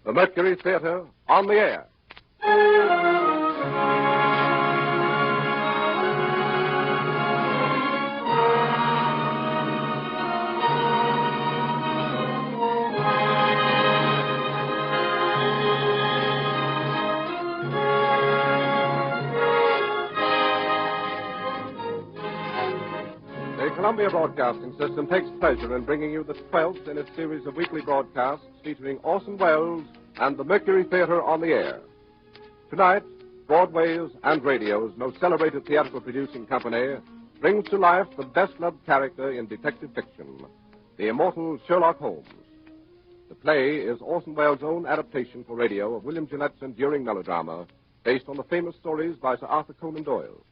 The Mercury Theatre on the air. The Columbia Broadcasting System takes pleasure in bringing you the 12th in its series of weekly broadcasts featuring Orson Welles and the Mercury Theatre on the air. Tonight, Broadway's and radio's most celebrated theatrical producing company brings to life the best-loved character in detective fiction, the immortal Sherlock Holmes. The play is Orson Welles' own adaptation for radio of William Gillette's enduring melodrama based on the famous stories by Sir Arthur Conan Doyle.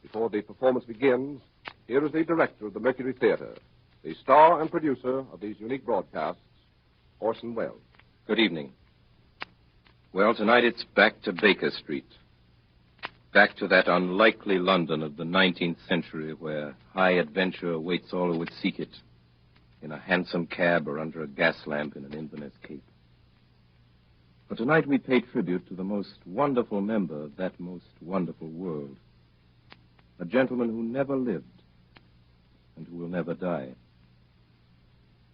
Before the performance begins, here is the director of the Mercury Theatre, the star and producer of these unique broadcasts, Orson Welles. Good evening. Well, tonight it's back to Baker Street. Back to that unlikely London of the 19th century where high adventure awaits all who would seek it, in a hansom cab or under a gas lamp in an Inverness cape. But tonight we pay tribute to the most wonderful member of that most wonderful world, a gentleman who never lived and who will never die.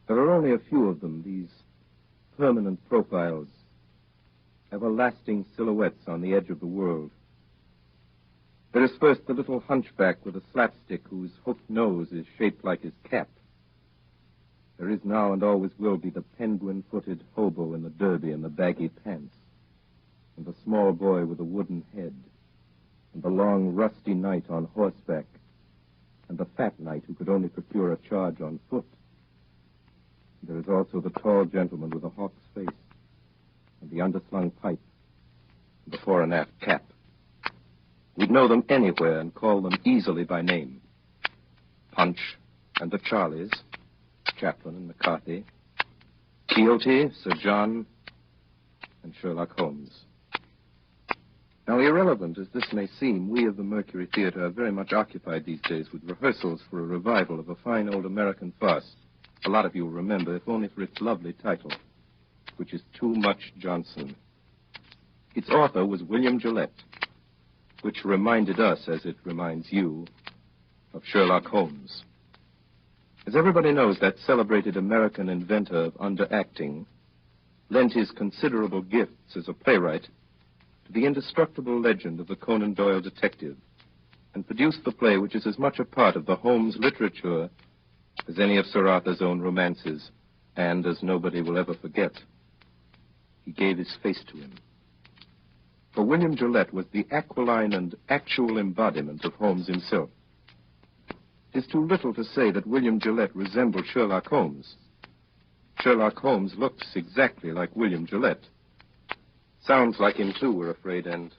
There are only a few of them, these permanent profiles, everlasting silhouettes on the edge of the world. There is first the little hunchback with a slapstick whose hooked nose is shaped like his cap. There is now and always will be the penguin-footed hobo in the derby and the baggy pants, and the small boy with a wooden head, and the long, rusty knight on horseback, and the fat knight who could only procure a charge on foot. There is also the tall gentleman with a hawk's face, and the underslung pipe, and the fore and aft cap. We'd know them anywhere and call them easily by name. Punch and the Charlies, Chaplin and McCarthy, Quixote, Sir John, and Sherlock Holmes. Now, irrelevant as this may seem, we of the Mercury Theatre are very much occupied these days with rehearsals for a revival of a fine old American farce. A lot of you will remember, if only for its lovely title, which is Too Much Johnson. Its author was William Gillette, which reminded us, as it reminds you, of Sherlock Holmes. As everybody knows, that celebrated American inventor of underacting lent his considerable gifts as a playwright to the indestructible legend of the Conan Doyle detective, and produced the play which is as much a part of the Holmes literature as any of Sir Arthur's own romances, and as nobody will ever forget. He gave his face to him. For William Gillette was the aquiline and actual embodiment of Holmes himself. It is too little to say that William Gillette resembled Sherlock Holmes. Sherlock Holmes looks exactly like William Gillette. Sounds like him, too, we're afraid, and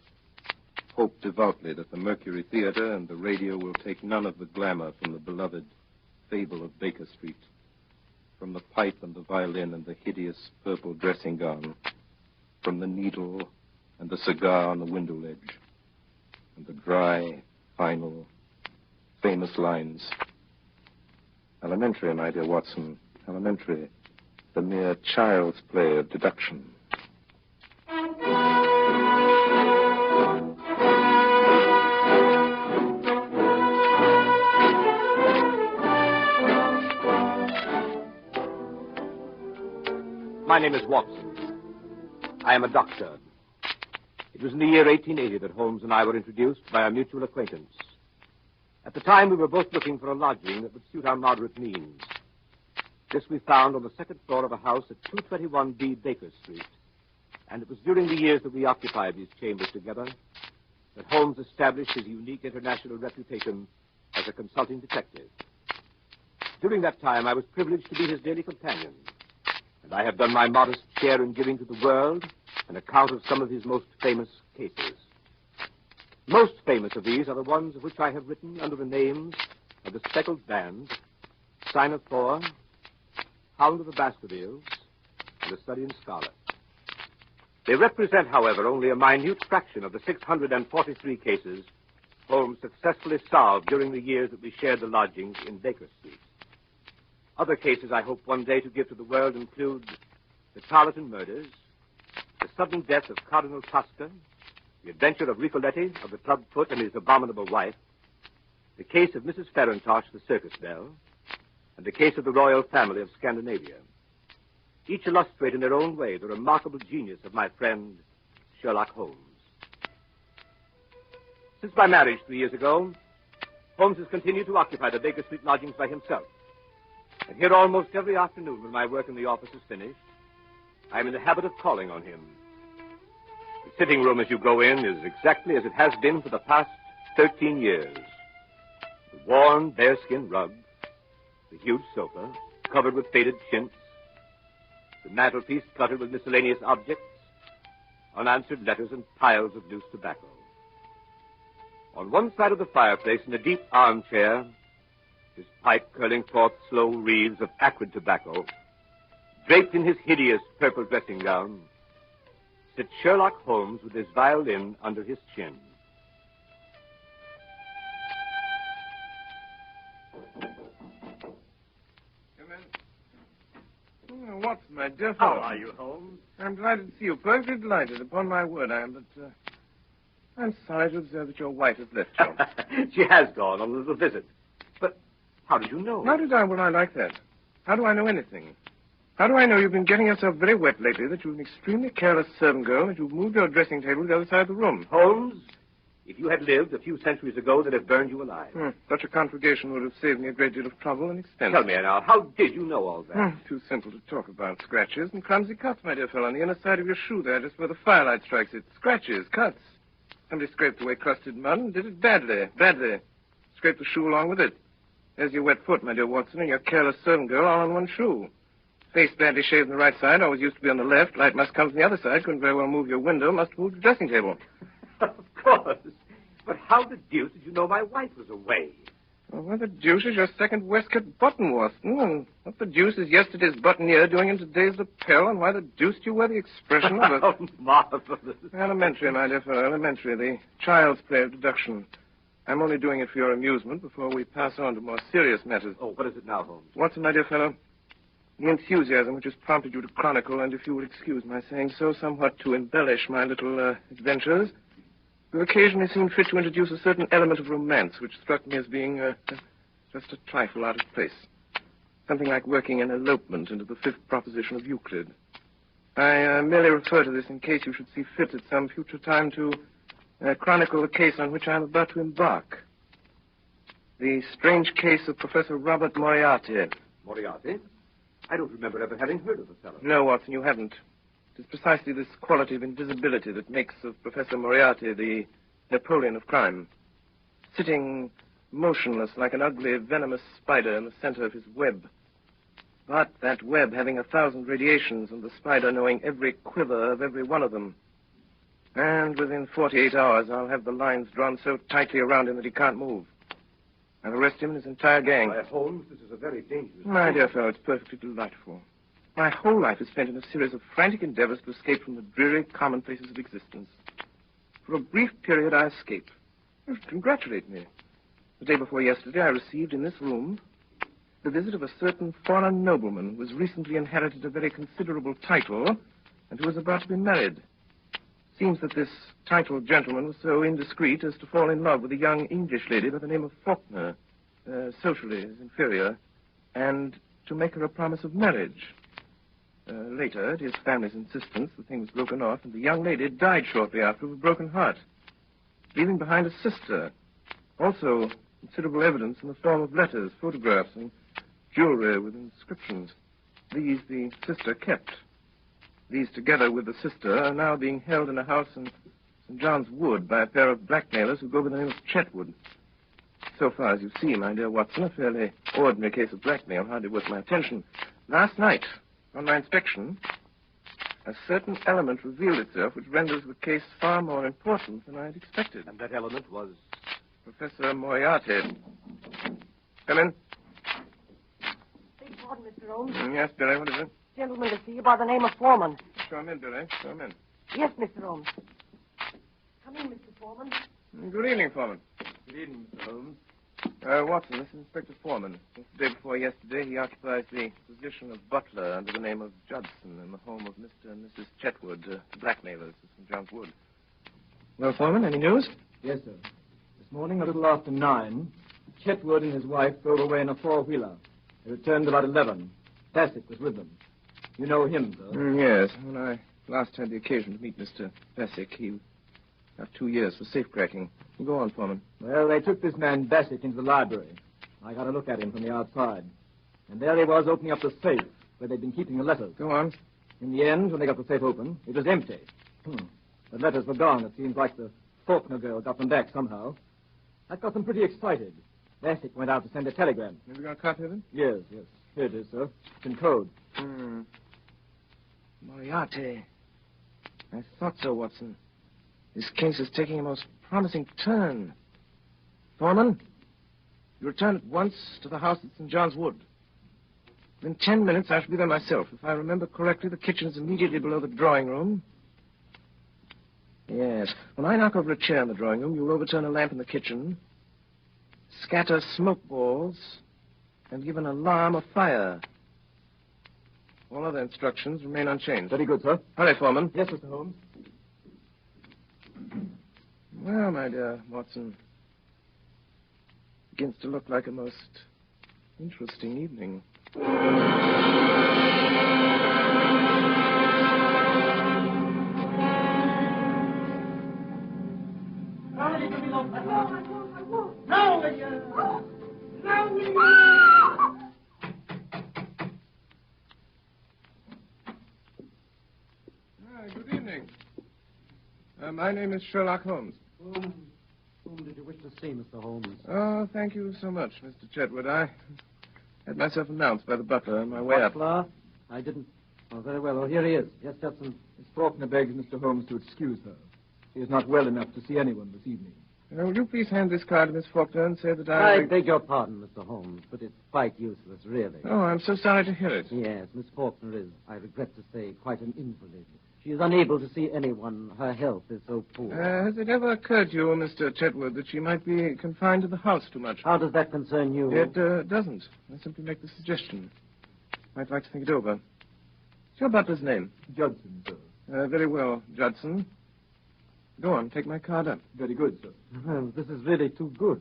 hope devoutly that the Mercury Theatre and the radio will take none of the glamour from the beloved fable of Baker Street, from the pipe and the violin and the hideous purple dressing gown, from the needle and the cigar on the window ledge, and the dry, final, famous lines. Elementary, my dear Watson, elementary, the mere child's play of deduction. My name is Watson. I am a doctor. It was in the year 1880 that Holmes and I were introduced by our mutual acquaintance. At the time, we were both looking for a lodging that would suit our moderate means. This we found on the second floor of a house at 221B Baker Street. And it was during the years that we occupied these chambers together that Holmes established his unique international reputation as a consulting detective. During that time, I was privileged to be his daily companion, and I have done my modest share in giving to the world an account of some of his most famous cases. Most famous of these are the ones of which I have written under the names of The Speckled Band, Sign of Four, Hound of the Baskervilles, and The Study in Scarlet. They represent, however, only a minute fraction of the 643 cases Holmes successfully solved during the years that we shared the lodgings in Baker Street. Other cases I hope one day to give to the world include the Tarleton murders, the sudden death of Cardinal Tosca, the adventure of Ricoletti, of the clubfoot and his abominable wife, the case of Mrs. Farintosh, the circus belle, and the case of the royal family of Scandinavia. Each illustrate in their own way the remarkable genius of my friend Sherlock Holmes. Since my marriage 3 years ago, Holmes has continued to occupy the Baker Street lodgings by himself. And here almost every afternoon when my work in the office is finished, I am in the habit of calling on him. The sitting room as you go in is exactly as it has been for the past 13 years. The worn bearskin rug, the huge sofa, covered with faded chintz, the mantelpiece cluttered with miscellaneous objects, unanswered letters and piles of loose tobacco. On one side of the fireplace, in a deep armchair, his pipe curling forth slow wreaths of acrid tobacco, draped in his hideous purple dressing gown, sits Sherlock Holmes with his violin under his chin. Oh, Watson, my dear fellow. How are you, Holmes? I'm delighted to see you. Perfectly delighted. Upon my word, I am. But I'm sorry to observe that your wife has left you. She has gone on a little visit. But how did you know? How did I? Well, I like that. How do I know anything? How do I know you've been getting yourself very wet lately, that you're an extremely careless servant girl, that you've moved your dressing table to the other side of the room? Holmes, if you had lived a few centuries ago, they'd have burned you alive. Such a conflagration would have saved me a great deal of trouble and expense. Tell me now, how did you know all that? Too simple to talk about. Scratches and clumsy cuts, my dear fellow, on the inner side of your shoe there, just where the firelight strikes it. Scratches, cuts. Somebody scraped away crusted mud and did it badly. Scraped the shoe along with it. There's your wet foot, my dear Watson, and your careless servant girl all on one shoe. Face badly shaved on the right side, always used to be on the left. Light must come from the other side. Couldn't very well move your window. Must move the dressing table. Of course. But how the deuce did you know my wife was away? Well, what the deuce is your second waistcoat button, Watson? And what the deuce is yesterday's buttonniere doing in today's lapel? And why the deuce do you wear the expression of a... Oh, marvelous. Elementary, my dear fellow, elementary. The child's play of deduction. I'm only doing it for your amusement before we pass on to more serious matters. Oh, what is it now, Holmes? Watson, my dear fellow, the enthusiasm which has prompted you to chronicle, and if you will excuse my saying so, somewhat to embellish my little adventures, you occasionally seem fit to introduce a certain element of romance which struck me as being just a trifle out of place. Something like working an elopement into the fifth proposition of Euclid. I merely refer to this in case you should see fit at some future time to chronicle the case on which I am about to embark. The strange case of Professor Robert Moriarty. Moriarty? I don't remember ever having heard of the fellow. No, Watson, you haven't. It is precisely this quality of invisibility that makes of Professor Moriarty the Napoleon of crime. Sitting motionless like an ugly, venomous spider in the center of his web. But that web having 1,000 radiations and the spider knowing every quiver of every one of them. And within 48 hours, I'll have the lines drawn so tightly around him that he can't move. I'll arrest him and his entire gang. Why, Holmes, this is a very dangerous... My dear fellow, it's perfectly delightful. My whole life is spent in a series of frantic endeavors to escape from the dreary commonplaces of existence. For a brief period, I escape. You should congratulate me. The day before yesterday, I received in this room the visit of a certain foreign nobleman who has recently inherited a very considerable title and who is about to be married. Seems that this titled gentleman was so indiscreet as to fall in love with a young English lady by the name of Faulkner, socially his inferior, and to make her a promise of marriage. Later, at his family's insistence, the thing was broken off, and the young lady died shortly after of a broken heart, leaving behind a sister. Also, considerable evidence in the form of letters, photographs, and jewelry with inscriptions. These the sister kept. These, together with the sister, are now being held in a house in St. John's Wood by a pair of blackmailers who go by the name of Chetwood. So far as you see, my dear Watson, a fairly ordinary case of blackmail, hardly worth my attention. Last night, on my inspection, a certain element revealed itself which renders the case far more important than I had expected. And that element was? Professor Moriarty. Come in. Beg pardon, Mr. Holmes. Yes, Billy, what is it? Gentleman to see you by the name of Foreman. Show him in, Billy. Show him in. Yes, Mr. Holmes. Come in, Mr. Foreman. Good evening, Foreman. Good evening, Mr. Holmes. Watson, this is Inspector Foreman. Since the day before yesterday, he occupies the position of butler under the name of Judson in the home of Mr. and Mrs. Chetwood, blackmailers of St. John's Wood. Well, Foreman, any news? Yes, sir. This morning, a little after 9, Chetwood and his wife drove away in a four-wheeler. They returned about 11. Bassett was with them. You know him, sir? Yes. When I last had the occasion to meet Mr. Bassett, he got 2 years for safecracking. Go on, Foreman. Well, they took this man Bassett into the library. I got a look at him from the outside. And there he was opening up the safe where they'd been keeping the letters. Go on. In the end, when they got the safe open, it was empty. The letters were gone. It seems like the Faulkner girl got them back somehow. That got them pretty excited. Bassett went out to send a telegram. Have you got a copy of it? Yes. Here it is, sir. It's in code. Moriarty. I thought so, Watson. This case is taking a most promising turn. Foreman, you return at once to the house at St. John's Wood. In 10 minutes, I shall be there myself. If I remember correctly, the kitchen is immediately below the drawing room. Yes. When I knock over a chair in the drawing room, you'll overturn a lamp in the kitchen, scatter smoke balls, and give an alarm of fire. All other instructions remain unchanged. Very good, sir. Hurry, Foreman. Yes, Mr. Holmes. Well, my dear Watson, begins to look like a most interesting evening. Good evening. My name is Sherlock Holmes. Whom did you wish to see, Mr. Holmes? Oh, thank you so much, Mr. Chetwood. I had myself announced by the butler on my way up. Butler? I didn't... Oh, very well. Oh, here he is. Yes, Judson. Miss Faulkner begs Mr. Holmes to excuse her. She is not well enough to see anyone this evening. Would you please hand this card to Miss Faulkner and say that I... I beg your pardon, Mr. Holmes, but it's quite useless, really. Oh, I'm so sorry to hear it. Yes, Miss Faulkner is, I regret to say, quite an invalid. She is unable to see anyone. Her health is so poor. Has it ever occurred to you, Mr. Chetwood, that she might be confined to the house too much? How does that concern you? It doesn't. I simply make the suggestion. Might like to think it over. What's your butler's name? Judson, sir. Very well, Judson. Go on, take my card up. Very good, sir. Well, this is really too good.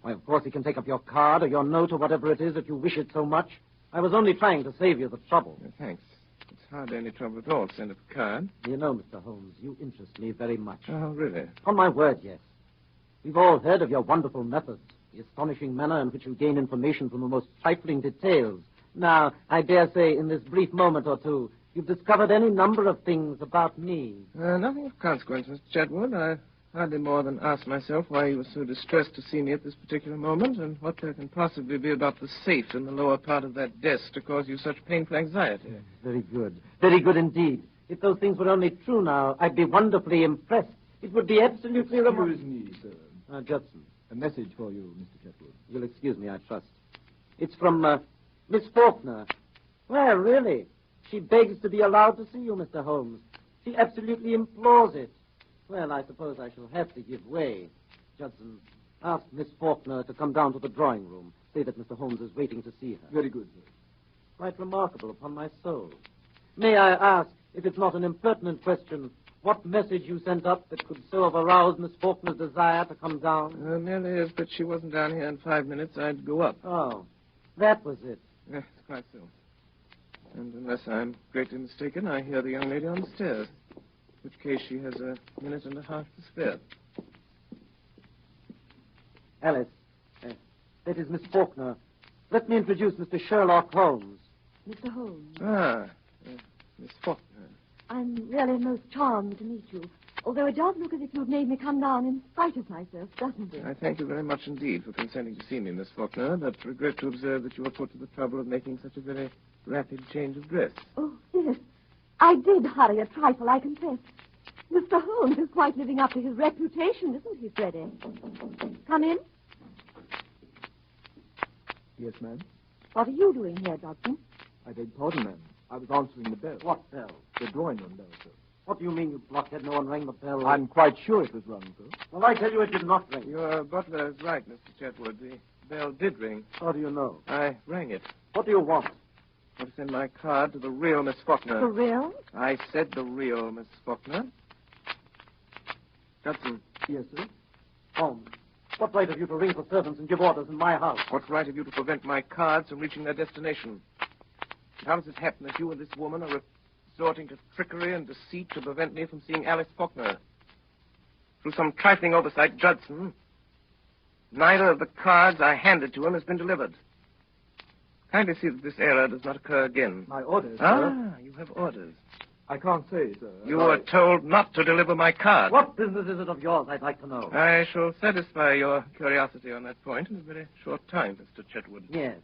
Why, of course, he can take up your card or your note or whatever it is that you wish it so much. I was only trying to save you the trouble. Thanks. It's hardly any trouble at all to send up a card. You know, Mr. Holmes, you interest me very much. Oh, really? On my word, yes. We've all heard of your wonderful methods, the astonishing manner in which you gain information from the most trifling details. Now, I dare say, in this brief moment or two, you've discovered any number of things about me. Nothing of consequence, Mr. Chetwood. I hardly more than asked myself why you were so distressed to see me at this particular moment, and what there can possibly be about the safe in the lower part of that desk to cause you such painful anxiety. Yes, very good. Very good indeed. If those things were only true now, I'd be wonderfully impressed. It would be absolutely remarkable. Excuse me, sir. Judson. A message for you, Mr. Chetwood. You'll excuse me, I trust. It's from, Miss Faulkner. Well, really. She begs to be allowed to see you, Mr. Holmes. She absolutely implores it. Well, I suppose I shall have to give way. Judson, ask Miss Faulkner to come down to the drawing room. Say that Mr. Holmes is waiting to see her. Very good, sir. Quite remarkable, upon my soul. May I ask, if it's not an impertinent question, what message you sent up that could so have aroused Miss Faulkner's desire to come down? Merely if that she wasn't down here in 5 minutes, I'd go up. Oh, that was it. Yes, quite so. And unless I'm greatly mistaken, I hear the young lady on the stairs. In which case she has a minute and a half to spare. Alice, that is Miss Faulkner. Let me introduce Mr. Sherlock Holmes. Mr. Holmes, Miss Faulkner. I'm really most charmed to meet you. Although it does look as if you'd made me come down in spite of myself, doesn't it? I thank you very much indeed for consenting to see me, Miss Faulkner, but regret to observe that you were put to the trouble of making such a very rapid change of dress. Oh, yes. I did hurry a trifle, I confess. Mr. Holmes is quite living up to his reputation, isn't he, Freddie? Come in. Yes, ma'am. What are you doing here, Judson? I beg pardon, ma'am. I was answering the bell. What bell? The drawing room bell, sir. What do you mean, you blockhead? No one rang the bell. I'm quite sure it was rung, sir. Well, I tell you it did not ring. Your butler is right, Mr. Chetwood. The bell did ring. How do you know? I rang it. What do you want? I want to send my card to the real Miss Faulkner. For real? I said the real Miss Faulkner. Judson. Yes, sir. Holmes, what right have you to ring for servants and give orders in my house? What right have you to prevent my cards from reaching their destination? And how does it happen that you and this woman are resorting to trickery and deceit to prevent me from seeing Alice Faulkner? Through some trifling oversight, Judson, neither of the cards I handed to him has been delivered. Kindly see that this error does not occur again. My orders, sir. Ah, you have orders. I can't say, sir. You were told not to deliver my card. What business is it of yours, I'd like to know? I shall satisfy your curiosity on that point in a very short time, Mr. Chetwood. Yes,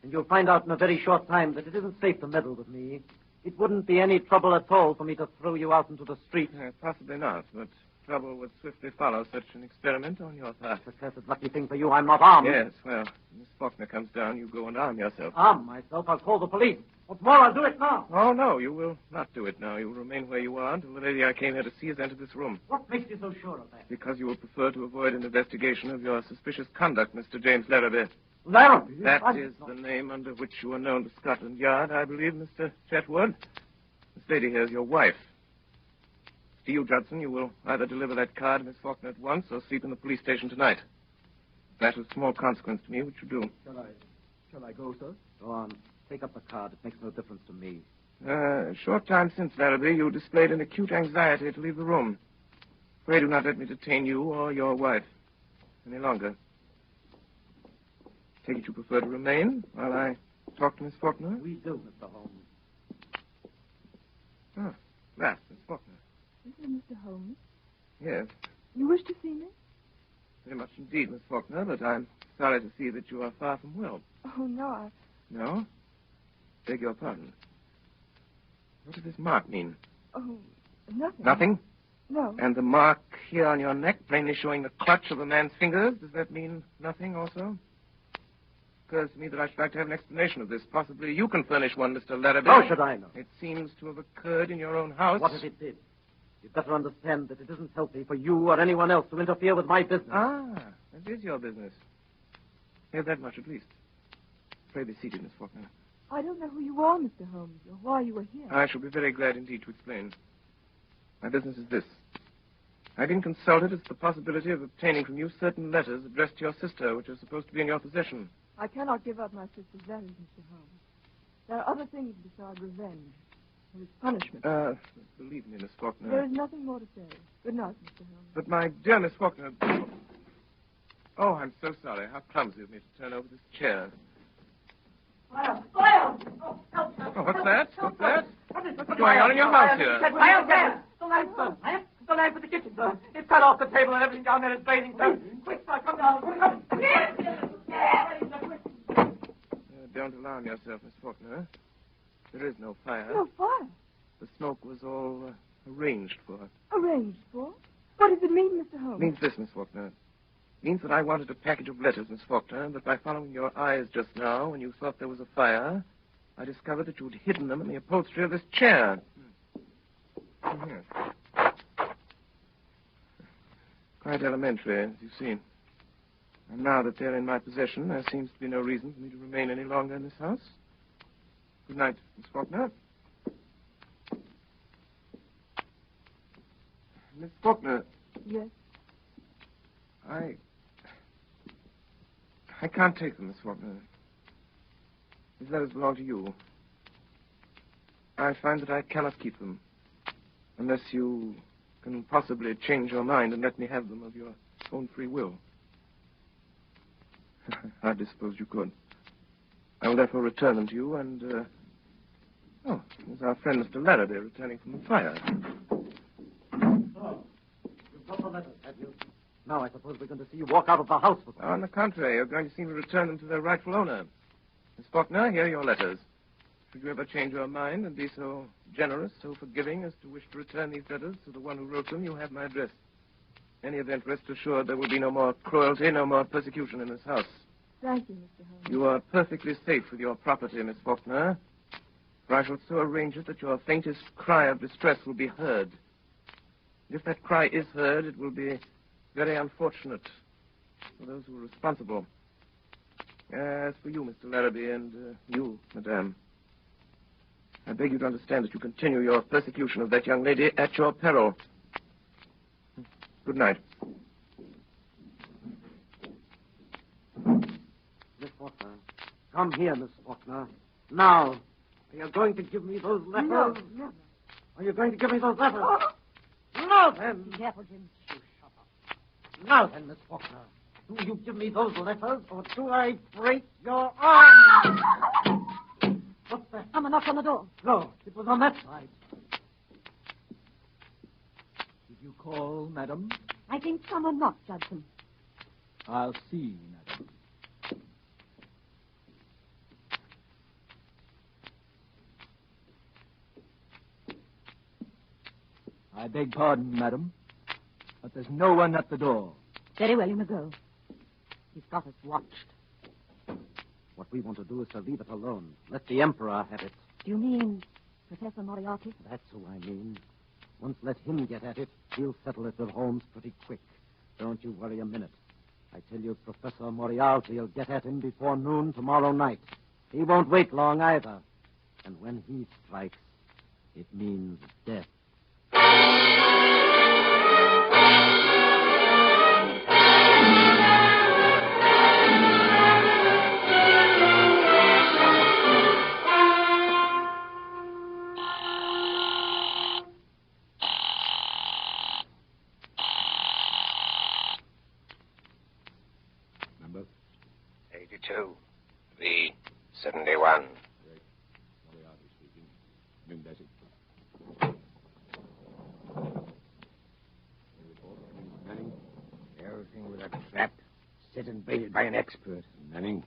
and you'll find out in a very short time that it isn't safe to meddle with me. It wouldn't be any trouble at all for me to throw you out into the street. Possibly not, but trouble would swiftly follow such an experiment on your part. It's a cursed lucky thing for you I'm not armed. Yes, well, when Miss Faulkner comes down, you go and arm yourself. Arm myself? I'll call the police. What's more, I'll do it now. Oh, no, you will not do it now. You will remain where you are until the lady I came here to see has entered this room. What makes you so sure of that? Because you will prefer to avoid an investigation of your suspicious conduct, Mr. James Larrabee. Larrabee? That is the name under which you are known to Scotland Yard, I believe, Mr. Chetwood. This lady here is your wife. To you, Judson, you will either deliver that card to Miss Faulkner at once or sleep in the police station tonight. That is of small consequence to me, which you do. Shall I go, sir? Go on. Take up the card. It makes no difference to me. A short time since, Larrabee, you displayed an acute anxiety to leave the room. Pray do not let me detain you or your wife any longer. Take it you prefer to remain while I talk to Miss Faulkner? We do, Mr. Holmes. Oh, that, Miss Faulkner. Is it Mr. Holmes? Yes, You wish to see me? very much indeed, Miss Faulkner, but I'm sorry to see that you are far from well. Oh, no, No? Beg your pardon. What does this mark mean? Oh, nothing. Nothing? No. And the mark here on your neck, plainly showing the clutch of a man's fingers, does that mean nothing also? Occurs to me that I should like to have an explanation of this. Possibly you can furnish one, Mr. Larrabee. How should I know? It seems to have occurred in your own house. What if it did? You'd better understand that it isn't healthy for you or anyone else to interfere with my business. Ah, that is your business. Hear that much at least. Pray be seated, Miss Faulkner. I don't know who you are, Mr. Holmes, or why you were here. I shall be very glad indeed to explain. My business is this. I've been consulted as to the possibility of obtaining from you certain letters addressed to your sister, which are supposed to be in your possession. I cannot give up my sister's letters, Mr. Holmes. There are other things besides revenge. There is punishment. Believe me, Miss Faulkner. There is nothing more to say. Good night, Mr. Holmes. But my dear Miss Faulkner... Oh, I'm so sorry. How clumsy of me to turn over this chair. Fire! Fire! Oh, what's that? What's that? What's going on in your house here? Fire there! The lamp, sir. The lamp at the kitchen, sir. It's cut off the table and everything down there is blazing, sir. Quick, sir, come down. Don't alarm yourself, Miss Faulkner. There is no fire. No fire. The smoke was all arranged for. Arranged for? What does it mean, Mr. Holmes? It means this, Miss Faulkner. It means that I wanted a package of letters, Miss Faulkner, and that by following your eyes just now, when you thought there was a fire, I discovered that you'd hidden them in the upholstery of this chair. Here. Quite elementary, as you've seen. And now that they're in my possession, there seems to be no reason for me to remain any longer in this house. Good night, Miss Faulkner. Miss Faulkner. Yes. I can't take them, Miss Faulkner. These letters belong to you. I find that I cannot keep them unless you can possibly change your mind and let me have them of your own free will. I suppose you could. I will therefore return them to you and, there's our friend Mr. Larrabee returning from the fire. Oh, you've got the letters, have you? Now I suppose we're going to see you walk out of the house with them. On the contrary, you're going to see me return them to their rightful owner. Miss Faulkner, here are your letters. Should you ever change your mind and be so generous, so forgiving as to wish to return these letters to the one who wrote them, you have my address. In any event, rest assured there will be no more cruelty, no more persecution in this house. Thank you, Mr. Holmes. You are perfectly safe with your property, Miss Faulkner. For I shall so arrange it that your faintest cry of distress will be heard. And if that cry is heard, it will be very unfortunate for those who are responsible. As for you, Mr. Larrabee, and you, madame, I beg you to understand that you continue your persecution of that young lady at your peril. Good night. Miss Faulkner. Come here, Miss Faulkner. Now. Are you going to give me those letters? No, never. Are you going to give me those letters? Now then. Never, Jim. You shut up. Now then, Miss Faulkner. Do you give me those letters, or do I break your arm? What's that? Someone knocked on the door. No, it was on that side. Did you call, madam? I think someone knocked, Judson. I'll see, madam. I beg pardon, madam, but there's no one at the door. Very well, you may go. He's got us watched. What we want to do is to leave it alone. Let the Emperor have it. Do you mean Professor Moriarty? That's who I mean. Once let him get at it, he'll settle it with Holmes pretty quick. Don't you worry a minute. I tell you, Professor Moriarty will get at him before noon tomorrow night. He won't wait long either. And when he strikes, it means death. Number? 82. V71. Moriarty speaking. Noon, Bessie. Manning? Everything was a trap, set and baited by an expert. Manning?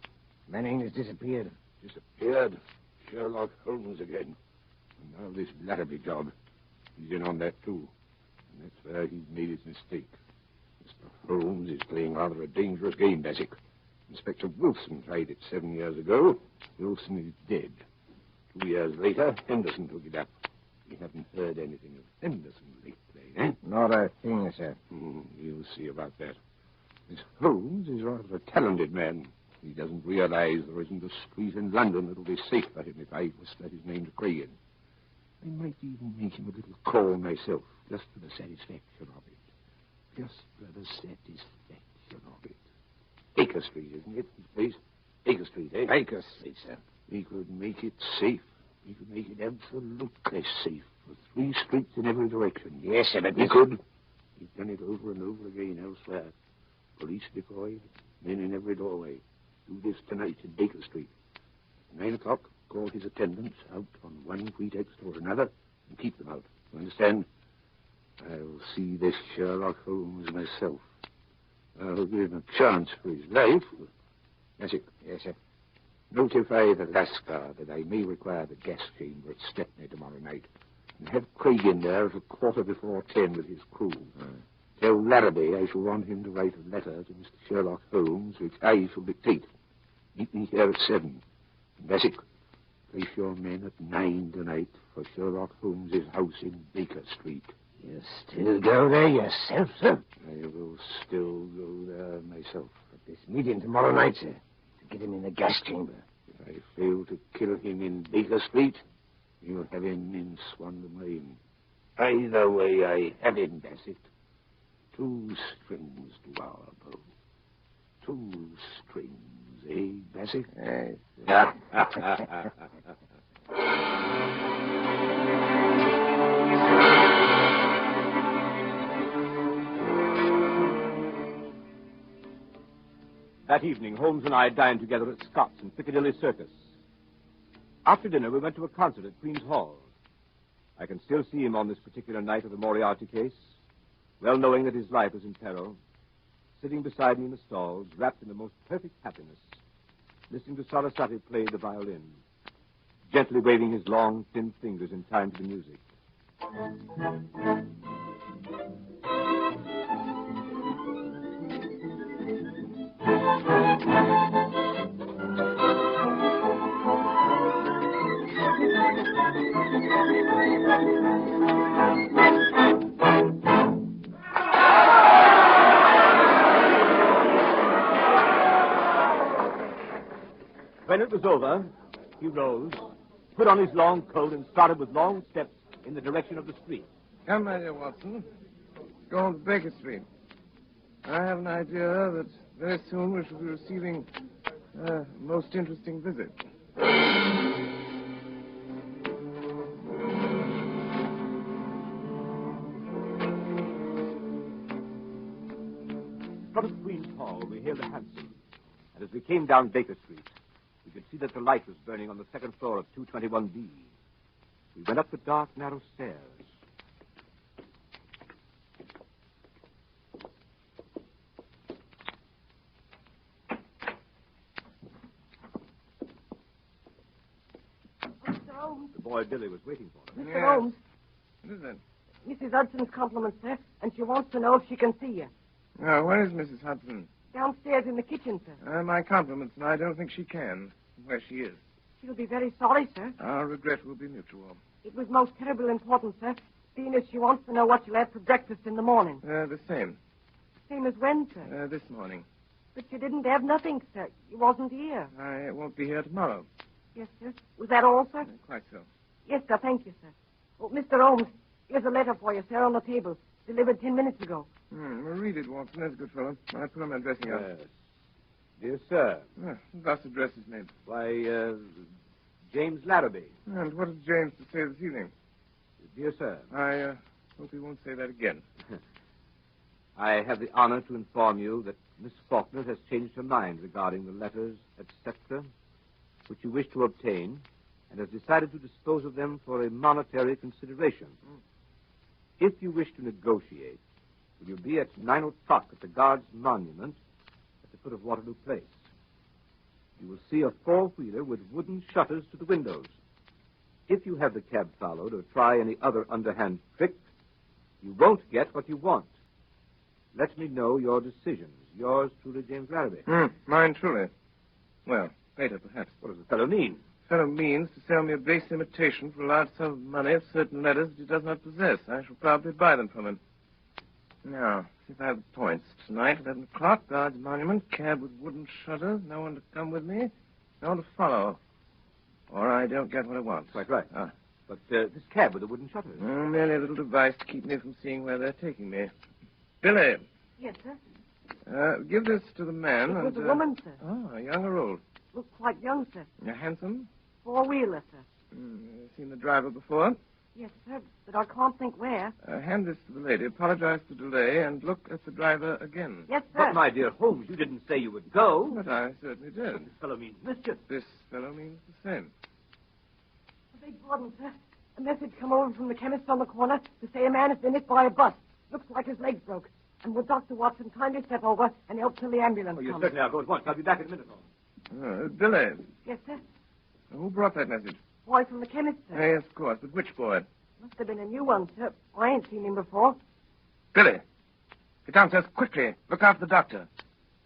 Manning has disappeared. Disappeared. Sherlock Holmes again. And now this Larrabee job. He's in on that, too. And that's where he's made his mistake. Mr. Holmes is playing rather a dangerous game, Bassett. Inspector Wilson tried it 7 years ago. Wilson is dead. 2 years later, Henderson took it up. You haven't heard anything of Henderson lately, eh? Not a thing, sir. You'll see about that. This Holmes is rather a talented man. He doesn't realize there isn't a street in London that'll be safe for him if I whisper his name to Craig. I might even make him a little call myself, just for the satisfaction of it. Just for the satisfaction of it. Baker Street, isn't it, this place? Baker Street, eh? Baker Street, sir. He could make it safe. He could make it absolutely safe for 3 streets in every direction. Yes, sir, but he could. He's done it over and over again elsewhere. Police deployed, men in every doorway. Do this tonight in Baker Street. At 9 o'clock, call his attendants out on one pretext or another and keep them out. You understand? I'll see this Sherlock Holmes myself. I'll give him a chance for his life. That's it. Yes, sir. Notify the Lascar that I may require the gas chamber at Stepney tomorrow night. And have Craig in there at 10:15 with his crew. Tell Larrabee I shall want him to write a letter to Mr. Sherlock Holmes, which I shall dictate. Meet me here at 7. And Bassett, place your men at 9 tonight for Sherlock Holmes's house in Baker Street. You still go there yourself, sir? I will still go there myself. At this meeting tomorrow night, sir, to get him in the gas chamber. If I fail to kill him in Baker Street, you'll have him in Swan Lane. Either way, I have him, Bassett. 2 strings to our bow. 2 strings, eh, Bassett? Yes. That evening, Holmes and I dined together at Scott's in Piccadilly Circus. After dinner, we went to a concert at Queen's Hall. I can still see him on this particular night of the Moriarty case, well knowing that his life was in peril, sitting beside me in the stalls, wrapped in the most perfect happiness, listening to Sarasate play the violin, gently waving his long, thin fingers in time to the music. it was over, he rose, put on his long coat, and started with long steps in the direction of the street. Come, my dear Watson. Go on to Baker Street. I have an idea that very soon we shall be receiving a most interesting visit. From the Queen's Hall, we hailed a hansom, and as we came down Baker Street, we could see that the light was burning on the second floor of 221B. We went up the dark, narrow stairs. Mr. Holmes. The boy Billy was waiting for us. Mr. Holmes. What is that? Mrs. Hudson's compliments, sir, and she wants to know if she can see you. Oh, where is Mrs. Hudson? Downstairs in the kitchen, sir. My compliments, and I don't think she can. Where she is. She'll be very sorry, sir. Our regret will be mutual. It was most terribly important, sir, seeing as she wants to know what you'll have for breakfast in the morning. The same. Same as when, sir? This morning. But you didn't have nothing, sir. You wasn't here. I won't be here tomorrow. Yes, sir. Was that all, sir? Quite so. Yes, sir. Thank you, sir. Oh, Mr. Holmes, here's a letter for you, sir, on the table. Delivered 10 minutes ago. Well, read it, Watson. That's a good fellow. I put on my dressing gown. Yes. Dear sir. Thus addresses me. Why, James Larrabee. And what has James to say this evening? Dear sir. I hope he won't say that again. I have the honor to inform you that Miss Faulkner has changed her mind regarding the letters, etc., which you wish to obtain, and has decided to dispose of them for a monetary consideration. If you wish to negotiate, will you be at 9 o'clock at the Guards Monument at the foot of Waterloo Place? You will see a four-wheeler with wooden shutters to the windows. If you have the cab followed or try any other underhand trick, you won't get what you want. Let me know your decisions. Yours truly, James Larrabee. Mine truly. Well, later, perhaps. What does the fellow mean? Fellow means to sell me a base imitation for a large sum of money of certain letters that he does not possess. I shall probably buy them from him. Now, see if I have the points. Tonight, 11 o'clock, Guards Monument, cab with wooden shutters, no one to come with me, no one to follow. Or I don't get what I want. Quite right. But this cab with the wooden shutters. Merely a little device to keep me from seeing where they're taking me. Billy. Yes, sir. Give this to the man. It was a woman, sir. Oh, young or old? Looks quite young, sir. Handsome? Four-wheeler, sir. Seen the driver before? Yes, sir, but I can't think where. Hand this to the lady, apologize for delay, and look at the driver again. Yes, sir. But, my dear Holmes, you didn't say you would go. But I certainly did. This fellow means mischief. This fellow means the same. I beg pardon, sir. A message come over from the chemist on the corner to say a man has been hit by a bus. Looks like his legs broke. And would Dr. Watson kindly step over and help till the ambulance Oh, yes, comes? certainly. I'll go at once. I'll be back in a minute. Billy, Yes, sir. who brought that message? Boy from the chemist, sir. Yes, of course, but which boy? Must have been a new one, sir. I ain't seen him before. Billy, get downstairs quickly. Look after the doctor.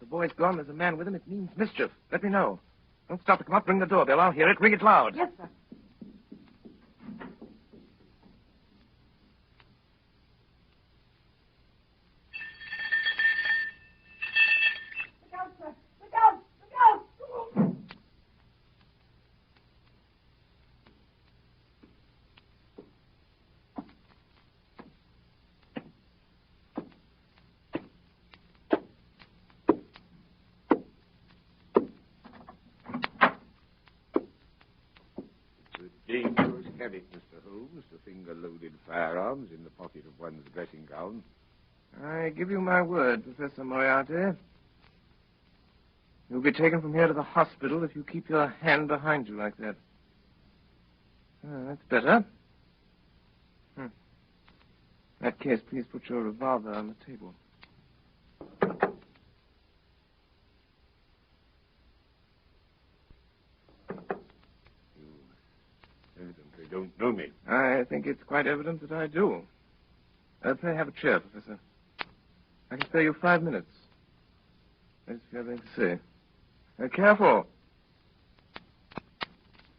The boy's gone. There's a man with him. It means mischief. Let me know. Don't stop to come up. Ring the doorbell. I'll hear it. Ring it loud. Yes, sir. Look out, sir. Look out. Look out. Dangerous habit, Mr. Holmes, to finger-loaded firearms in the pocket of one's dressing gown. I give you my word, Professor Moriarty. You'll be taken from here to the hospital if you keep your hand behind you like that. That's better. In that case, please put your revolver on the table. Evidently don't know me. I think it's quite evident that I do. Pray have a chair, Professor. I can spare you 5 minutes. That's what you have anything to say. Careful.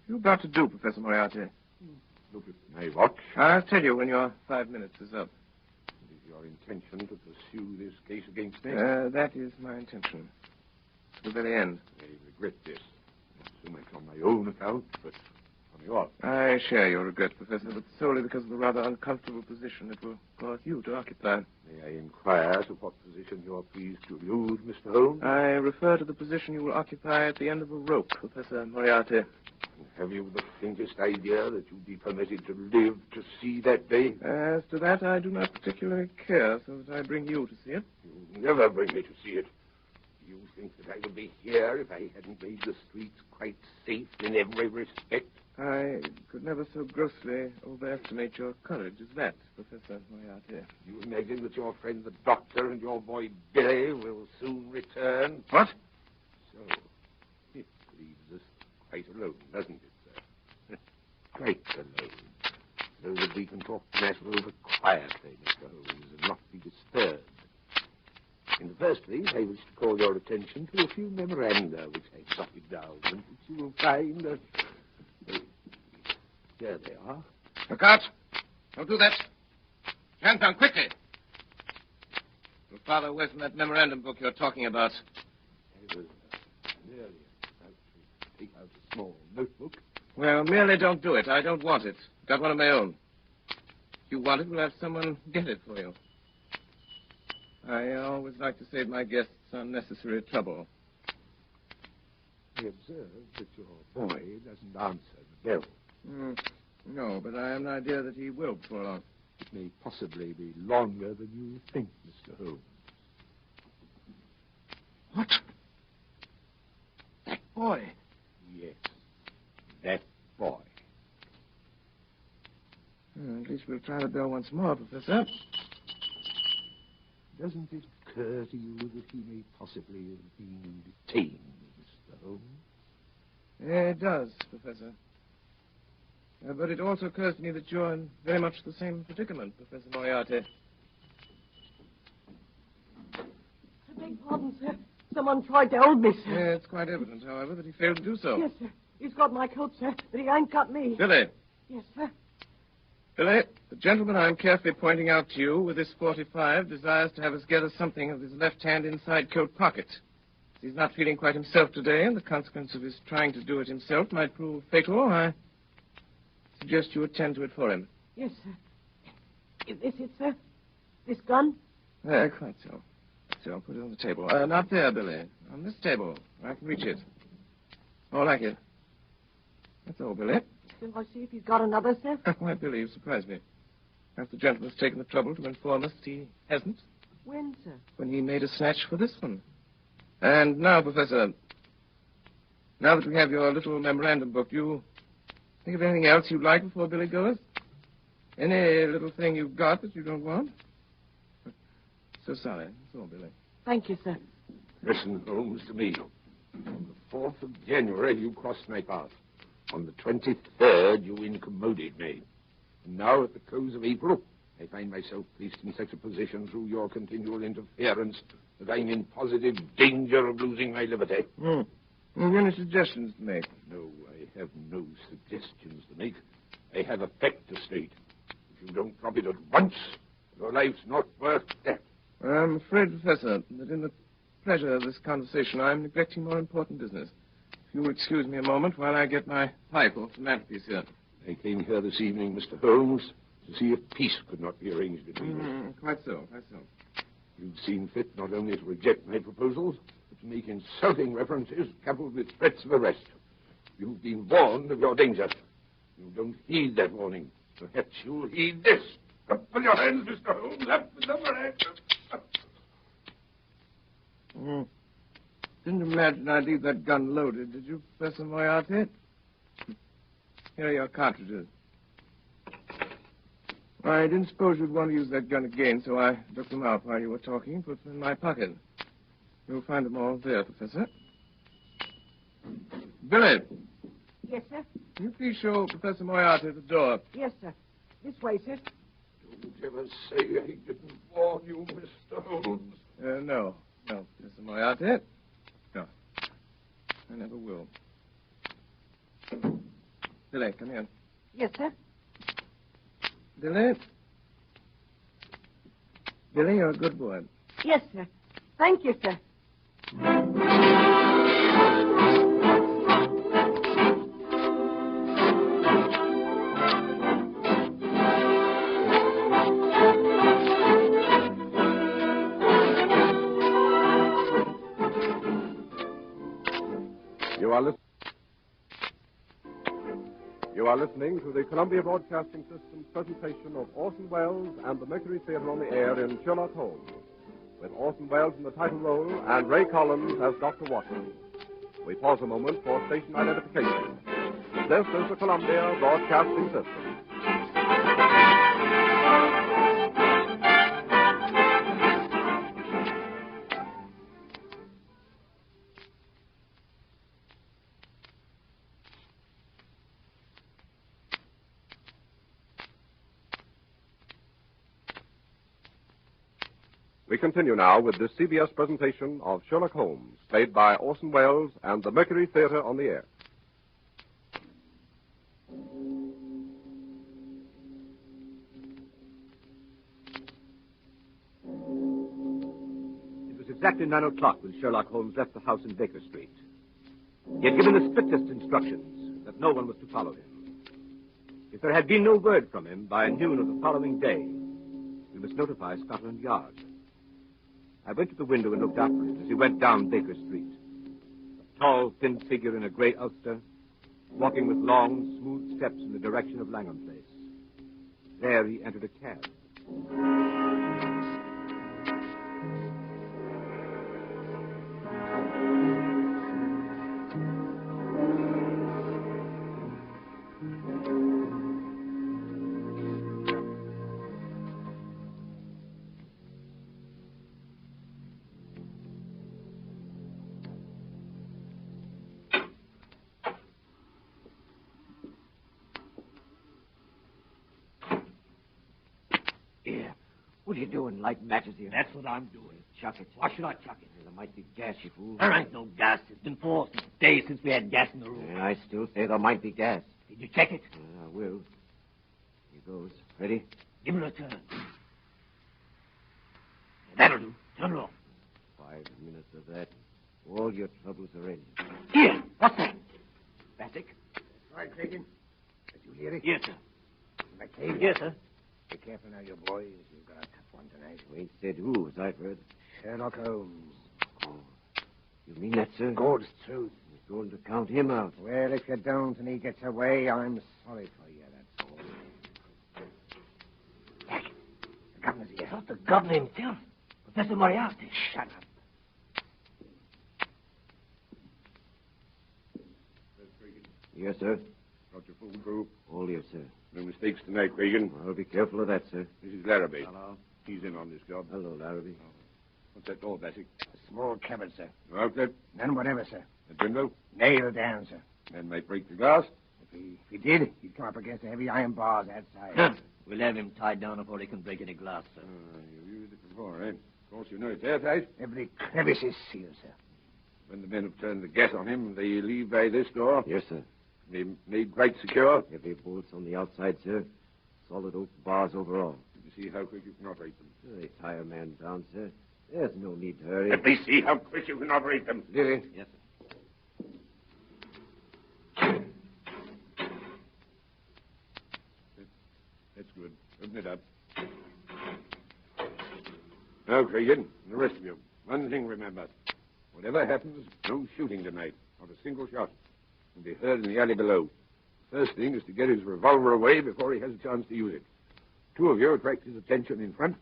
You about to do, Professor Moriarty? Look at my watch. I'll tell you when your 5 minutes is up. It is your intention to pursue this case against me? That is my intention. To the very end. I regret this. so much on my own account, but on yours. I share your regret, Professor, but solely because of the rather uncomfortable position it will cause you to occupy. May I inquire to what position you are pleased to allude, Mr. Holmes? I refer to the position you will occupy at the end of a rope, Professor Moriarty. Have you the faintest idea that you'll be permitted to live to see that day? As to that, I do not particularly care, so that I bring you to see it. You never bring me to see it. Do you think that I would be here if I hadn't made the streets quite safe in every respect? I could never so grossly overestimate your courage as that, Professor Moriarty. You imagine that your friend the doctor and your boy Billy will soon return? What? So, it leaves us quite alone, doesn't it, sir? Quite alone. So that we can talk the matter over quietly, Mr. Holmes, and not be disturbed. In the first place, I wish to call your attention to a few memoranda which I jotted down, and which you will find... Here they are. Look out. Don't do that. Hands down, quickly. Your father was in that memorandum book you're talking about. I was merely about to take out a small notebook. Well, merely don't do it. I don't want it. Got one of my own. If you want it, we'll have someone get it for you. I always like to save my guests unnecessary trouble. I observe that your boy doesn't answer the bell. No, but I have an idea that he will before long. It may possibly be longer than you think, Mr. Holmes. What? That boy? Yes, that boy. At least we'll try the bell once more, Professor. Doesn't it occur to you that he may possibly have been detained, Mr. Holmes? It does, Professor. But it also occurs to me that you're in very much the same predicament, Professor Moriarty. I beg pardon, sir. Someone tried to hold me, sir. Yeah, it's quite evident, however, that he failed to do so. Yes, sir. He's got my coat, sir, but he ain't got me. Billy. Yes, sir. Billy, the gentleman I'm carefully pointing out to you with this 45 desires to have us gather something of his left-hand inside coat pocket. He's not feeling quite himself today, and the consequence of his trying to do it himself might prove fatal. I suggest you attend to it for him. Yes, sir. Is this it, sir? This gun? Quite so. So, put it on the table. Not there, Billy. On this table. I can reach it. More like it. That's all, Billy. Shall I see if he's got another, sir? Why, Billy, you surprised me. Perhaps the gentleman's taken the trouble to inform us that he hasn't. When, sir? When he made a snatch for this one. And now, Professor, now that we have your little memorandum book, do you think of anything else you'd like before Billy goes? Any little thing you've got that you don't want? So sorry. That's all, Billy. Thank you, sir. Listen, Holmes, to me. On the 4th of January, you crossed my path. On the 23rd, you incommoded me. And now, at the close of April, I find myself placed in such a position through your continual interference that I'm in positive danger of losing my liberty. Have you any suggestions to make? No, I have no suggestions to make. I have a fact to state. If you don't drop it at once, your life's not worth that. I'm afraid, Professor, that in the pleasure of this conversation, I'm neglecting more important business. If you will excuse me a moment while I get my pipe off the mantelpiece here. I came here this evening, Mr. Holmes, to see if peace could not be arranged between us. Quite so, quite so. You've seen fit not only to reject my proposals, but to make insulting references coupled with threats of arrest. You've been warned of your danger. You don't heed that warning. Perhaps you'll heed this. Up with your hands, Mr. Holmes. Up with the hands. Didn't imagine I'd leave that gun loaded, did you, Professor Moriarty? Here are your cartridges. I didn't suppose you'd want to use that gun again, so I took them out while you were talking and put them in my pocket. You'll find them all there, Professor. Billy. Yes, sir? Can you please show Professor Moriarty the door? Yes, sir. This way, sir. Don't ever say I didn't warn you, Mr. Holmes. No, Professor Moriarty. No. I never will. Billy, come here. Yes, sir. Billy? Billy, you're a good boy. Yes, sir. Thank you, sir. You are listening to the Columbia Broadcasting System's presentation of Orson Welles and the Mercury Theatre on the Air in Sherlock Holmes, with Orson Welles in the title role and Ray Collins as Dr. Watson. We pause a moment for station identification. This is the Columbia Broadcasting System. We continue now with this CBS presentation of Sherlock Holmes, played by Orson Welles and the Mercury Theatre on the Air. It was exactly 9 o'clock when Sherlock Holmes left the house in Baker Street. He had given the strictest instructions that no one was to follow him. If there had been no word from him by noon of the following day, we must notify Scotland Yard. I went to the window and looked after him as he went down Baker Street. A tall, thin figure in a gray ulster, walking with long, smooth steps in the direction of Langham Place. There he entered a cab. What are you doing, lighting matches here? That's what I'm doing. Chuck it. Why should I chuck it? There might be gas, you fool. There ain't no gas. It's been 4 days since we had gas in the room. Yeah, I still say there might be gas. Did you check it? I will. Here goes. Ready? Give it a turn. That'll do. Turn it off. 5 minutes of that. All your troubles are in. Here. What's that? Bassick? Right, Cragen. Did you hear it? Yes, sir. McCabe? Yes, sir. Be careful now, you boys. You've got a tough one tonight. You ain't said who, as I've heard. Sherlock Holmes. Oh. You mean that, sir? God's truth. You're going to count him out. Well, if you don't and he gets away, I'm sorry for you, that's all. Jack, the governor's here. Not the governor himself. Professor Moriarty. Shut up. Yes, sir. Got your full crew? All yes, sir. No mistakes tonight, Cragen. I'll be careful of that, sir. This is Larrabee. Hello. He's in on this job. Hello, Larrabee. What's that door, Bassick? A small cupboard, sir. No outlet? None whatever, sir. A window? Nailed down, sir. Men might break the glass. If he did, he'd come up against the heavy iron bars outside. Huh. We'll have him tied down before he can break any glass, sir. You've used it before, eh? Of course, you know it's airtight. Every crevice is sealed, sir. When the men have turned the gas on him, they leave by this door. Yes, sir. They made quite secure. Heavy bolts on the outside, sir. Solid oak bars overall. You see how quick you can operate them. They tie a man down, sir. There's no need to hurry. Let me see how quick you can operate them. Yes, sir. That's good. Open it up. Now, Cragen, the rest of you. One thing, remember. Whatever happens, no shooting tonight. Not a single shot. Will be heard in the alley below. First thing is to get his revolver away before he has a chance to use it. 2 of you attract his attention in front.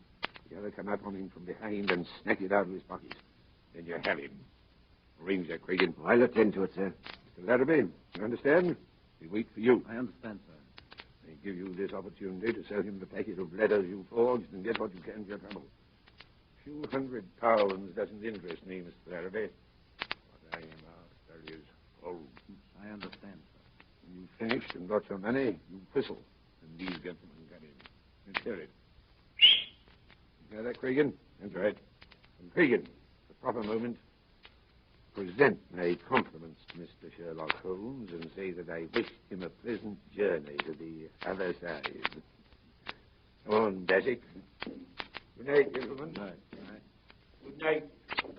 The other come up on him from behind and snatch it out of his pocket. Then you have him. Arrange that, Cragen. I'll attend to it, sir. Mr. Larrabee, you understand? We wait for you. I understand, sir. They give you this opportunity to sell him the packet of letters you forged and get what you can for your trouble. A few £100 doesn't interest me, Mr. Larrabee. What I am after is Holmes. I understand, sir. When you've finished and got your money, you whistle, and these gentlemen come in. Let's hear it. You hear that, Cragen? That's right. And Cragen, at the proper moment, present my compliments to Mr. Sherlock Holmes and say that I wish him a pleasant journey to the other side. Come on, Bassick. Good night, gentlemen. Good night. Good night. Good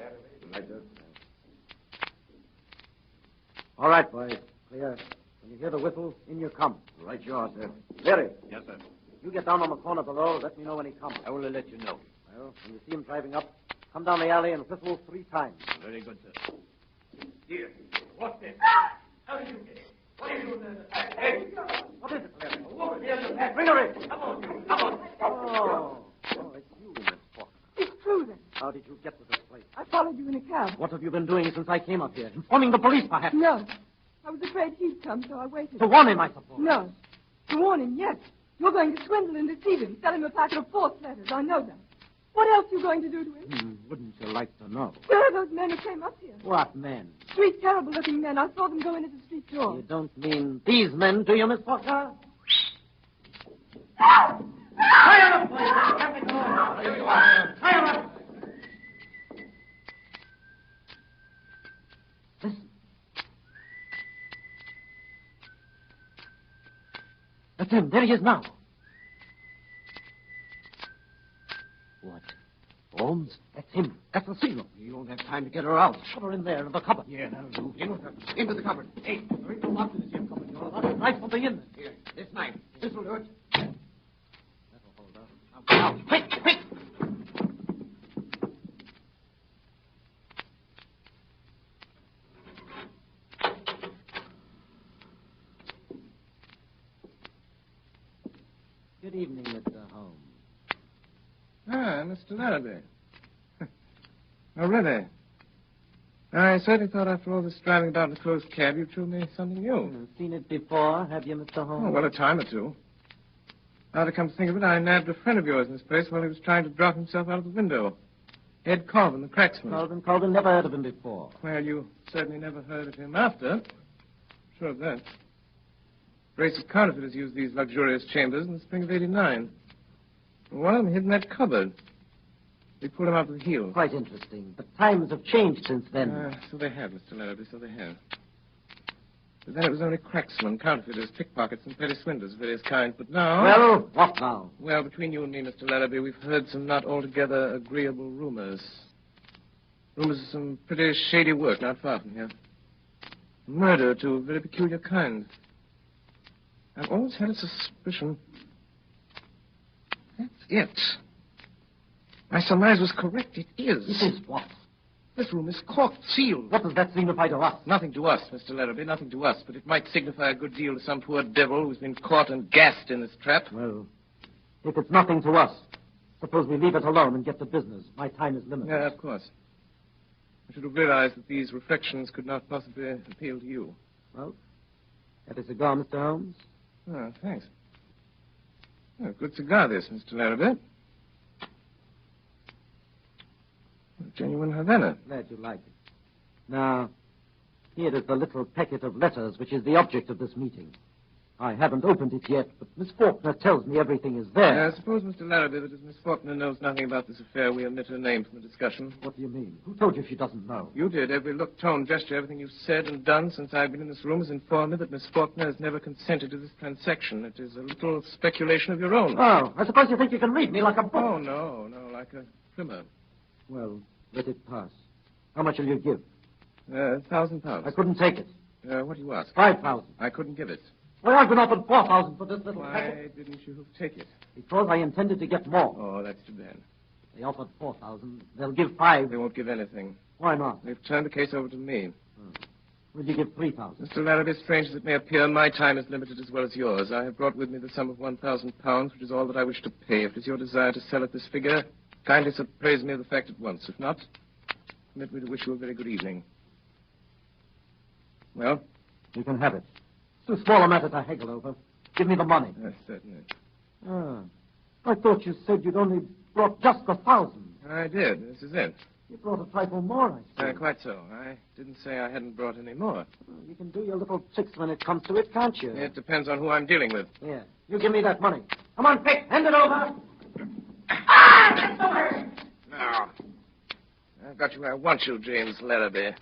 night, sir. All right, boys. Clear. When you hear the whistle, in you come. Right you are, sir. Larry, Yes, sir. you get down on the corner below. Let me know when he comes. I will let you know. Well, when you see him driving up, come down the alley and whistle 3 times. Very good, sir. Here. What's this? How did you get it? What are you doing there? Hey! What is it, Larry? A woman here in the back. Bring her in. Come on, you. Come on. Oh, it's you, Miss Faulkner. It's true, then. How did you get to this place? I followed you in a cab. What have you been doing since I came up here? Informing the police, perhaps? No. I was afraid he'd come, so I waited. To warn him, I suppose. No. To warn him, yes. You're going to swindle and deceive him, sell him a packet of false letters. I know that. What else are you going to do to him? Wouldn't you like to know? Where are those men who came up here? What men? Three terrible-looking men. I saw them go into the street door. You don't mean these men, do you, Miss Faulkner? Fire up, boys. Captain Doyle. Here you are. Fire up. Listen. That's him. There he is now. What? Holmes? That's him. That's the signal. You don't have time to get her out. Shove her in there, in the cupboard. Yeah, that'll do. Into the cupboard. Hey, there ain't no lock to this here cupboard. You'll That's a knife from the in. Here, this knife. This will do it. That'll hold her. Now, quick, quick! Good evening, Mr. Holmes. Ah, Mr. Larrabee. Oh, really? I certainly thought after all this driving about in a closed cab, you'd show me something new. Seen it before, have you, Mr. Holmes? Oh, well, a time or two. Now to come to think of it, I nabbed a friend of yours in this place while he was trying to drop himself out of the window. Ed Colvin, the cracksman. Colvin, never heard of him before. Well, you certainly never heard of him after. Sure of that. Brace of counterfeiters used these luxurious chambers in the spring of '89. One of them hid in that cupboard. We pulled him out with the heel. Quite interesting. But times have changed since then. So they have, Mr. Larrabee, so they have. But then it was only cracksmen, counterfeiters, pickpockets, and petty swindlers of various kinds. But now... Well, what now? Well, between you and me, Mr. Larrabee, we've heard some not altogether agreeable rumors. Rumors of some pretty shady work not far from here. Murder, to a very peculiar kind. I've always had a suspicion. That's it. My surmise was correct. It is. It is what? This room is corked, sealed. What does that signify to us? Nothing to us, Mr. Larrabee, nothing to us. But it might signify a good deal to some poor devil who's been caught and gassed in this trap. Well, if it's nothing to us, suppose we leave it alone and get to business. My time is limited. Yeah, of course. I should have realized that these reflections could not possibly appeal to you. Well, have a cigar, Mr. Holmes? Oh, thanks. Oh, good cigar, this, Mr. Larrabee. A genuine Havana. Glad you like it. Now, here is the little packet of letters which is the object of this meeting. I haven't opened it yet, but Miss Faulkner tells me everything is there. I suppose, Mr. Larrabee, that as Miss Faulkner knows nothing about this affair, we omit her name from the discussion. What do you mean? Who told you she doesn't know? You did. Every look, tone, gesture, everything you've said and done since I've been in this room has informed me that Miss Faulkner has never consented to this transaction. It is a little speculation of your own. Oh, I suppose you think you can read me like a book. Oh, no, like a primer. Well, let it pass. How much will you give? £1,000. I couldn't take it. What do you ask? 5,000. I couldn't give it. Well, I've been offered 4,000 for this little packet. Why didn't you take it? Because I intended to get more. Oh, that's too bad. They offered 4,000. They'll give 5. They won't give anything. Why not? They've turned the case over to me. Will you give 3,000? Mr. Larrabee, strange as it may appear, my time is limited as well as yours. I have brought with me the sum of £1,000, which is all that I wish to pay. If it is your desire to sell at this figure, kindly appraise me of the fact at once. If not, permit me to wish you a very good evening. Well? You can have it. It's too small a matter to haggle over. Give me the money. Yes, certainly. Ah. I thought you said you'd only brought just 1,000. I did. This is it. You brought a trifle more, I see. Quite so. I didn't say I hadn't brought any more. Well, you can do your little tricks when it comes to it, can't you? It depends on who I'm dealing with. Yeah. You give me that money. Come on, quick. Hand it over. Now, I've got you where I want you, James Larrabee.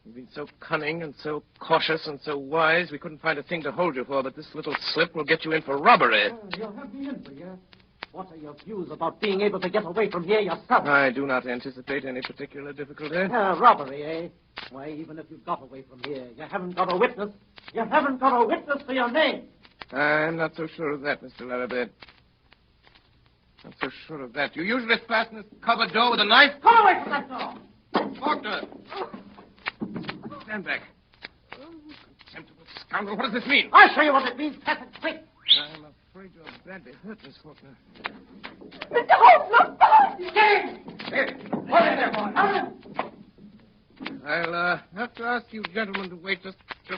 You've been so cunning and so cautious and so wise, we couldn't find a thing to hold you for, but this little slip will get you in for robbery. You'll have me in for you. What are your views about being able to get away from here yourself? I do not anticipate any particular difficulty. Robbery, eh? Why, even if you got away from here, you haven't got a witness. You haven't got a witness for your name. I'm not so sure of that, Mr. Larrabee. Not so sure of that. You usually fasten this cupboard door with a knife? Come away from that door! Faulkner! stand back. Oh, contemptible scoundrel. What does this mean? I'll show you what it means, Captain. Quick. I'm afraid you're badly hurt, Miss Faulkner. Mr. Holmes, look! What is there, boy? I'll have to ask you gentlemen to wait just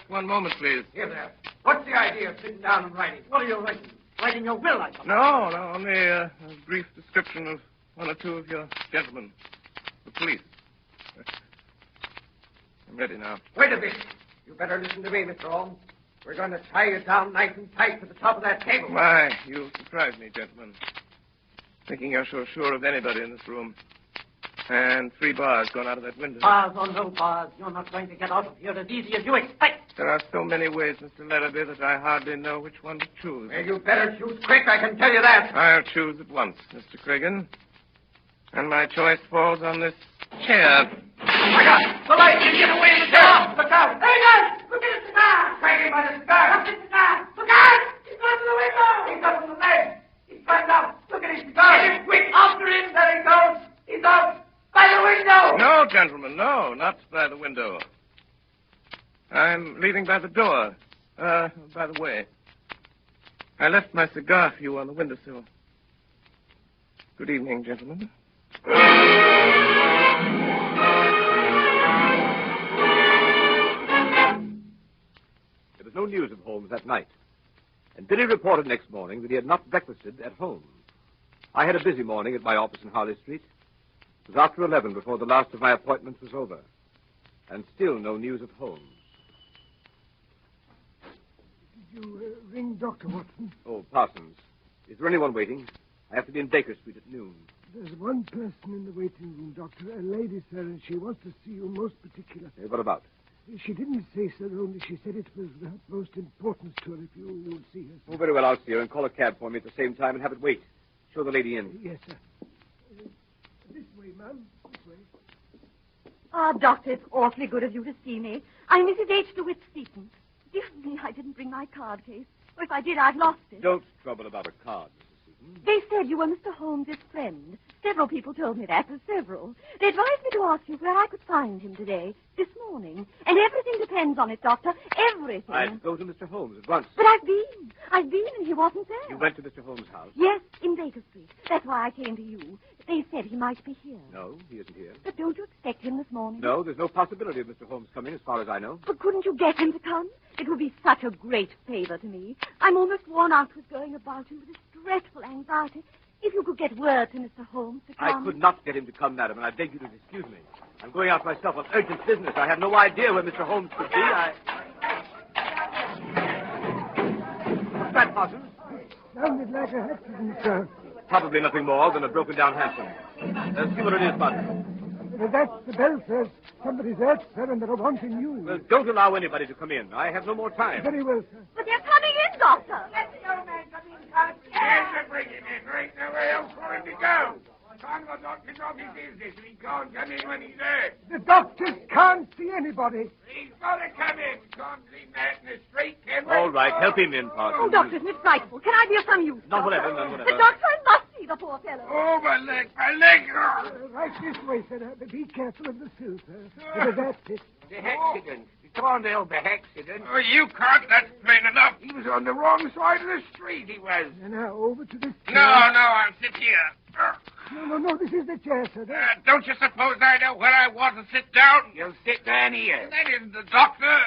one moment, please. Here there. What's the idea of sitting down and writing? What are you writing? Writing your will, I suppose. No, only a brief description of one or two of your gentlemen. The police. I'm ready now. Wait a bit. You better listen to me, Mr. Holmes. We're going to tie you down nice and tight to the top of that table. Why, you surprise me, gentlemen. Thinking you're so sure of anybody in this room. And 3 bars gone out of that window. Bars or no bars, you're not going to get out of here as easy as you expect. There are so many ways, Mr. Larrabee, that I hardly know which one to choose. Well, you better choose quick, I can tell you that. I'll choose at once, Mr. Cregan. And my choice falls on this chair. My God! The light! You get away from the door! Look out! Hey, guys! Look at the cigar! Hanging by the cigar! Look at the cigar! Look out! He's gone to the window! He's up on the ledge! He's climbed out! Look at his cigar! Get him quick! After him! There he goes! He's out! By the window! No, gentlemen, no, not by the window. I'm leaving by the door. By the way, I left my cigar for you on the windowsill. Good evening, gentlemen. There was no news of Holmes that night. And Billy reported next morning that he had not breakfasted at home. I had a busy morning at my office in Harley Street. It was after 11 before the last of my appointments was over. And still no news of Holmes. Did you ring Dr. Watson? Oh, Parsons. Is there anyone waiting? I have to be in Baker Street at noon. There's one person in the waiting room, Doctor. A lady, sir, and she wants to see you most particular. What about? She didn't say, sir, only she said it was of utmost importance to her if you'll see her. Oh, very well, I'll see her and call a cab for me at the same time and have it wait. Show the lady in. Yes, sir. This way, ma'am. This way. Ah, Doctor, it's awfully good of you to see me. I'm Mrs. H. DeWitt Seaton. Dear me, I didn't bring my card case. Or if I did, I've lost it. Don't trouble about a card, Mrs. Seaton. They said you were Mr. Holmes' friend. Several people told me that. Several. They advised me to ask you where I could find him today, this morning. And everything depends on it, Doctor. Everything. I'd go to Mr. Holmes at once. But I've been, and he wasn't there. You went to Mr. Holmes' house? Yes, in Baker Street. That's why I came to you. They said he might be here. No, he isn't here. But don't you expect him this morning? No, there's no possibility of Mr. Holmes coming, as far as I know. But couldn't you get him to come? It would be such a great favor to me. I'm almost worn out with going about him with this dreadful anxiety. If you could get word to Mr. Holmes to come... I could not get him to come, madam, and I beg you to excuse me. I'm going out myself on urgent business. I have no idea where Mr. Holmes could be. What's that, Parsons? Sounded like a accident, sir. Probably nothing more than a broken-down hansom. Let's see what it is, Parsons. That's the bell, sir. Somebody's out, sir, and they're wanting you. Well, don't allow anybody to come in. I have no more time. Very well, sir. But they're coming in, Doctor. Let the old man come in, Carter. Yes, they're bringing him. There ain't nowhere else for him to go. Time the doctor's off his business, and he can't come in when he's there. The doctors can't see anybody. He's got to come in. We can't leave that in the street, can we? All right, help him in, Parsons. Oh, Doctor, isn't it frightful? Can I be of some use? None Doctor? whatever, none whatever. The doctor, I must see the poor fellow. Oh, my leg, my leg. Right this way, sir. Be careful of the sill, sir. That's it. The accident. The Conan Doyle accident. Oh, you can't. That's plain enough. He was on the wrong side of the street, he was. And now over to this chair. No, I'll sit here. No, this is the chair, sir. Don't you suppose I know where I want to sit down? You'll sit down here. That isn't the doctor.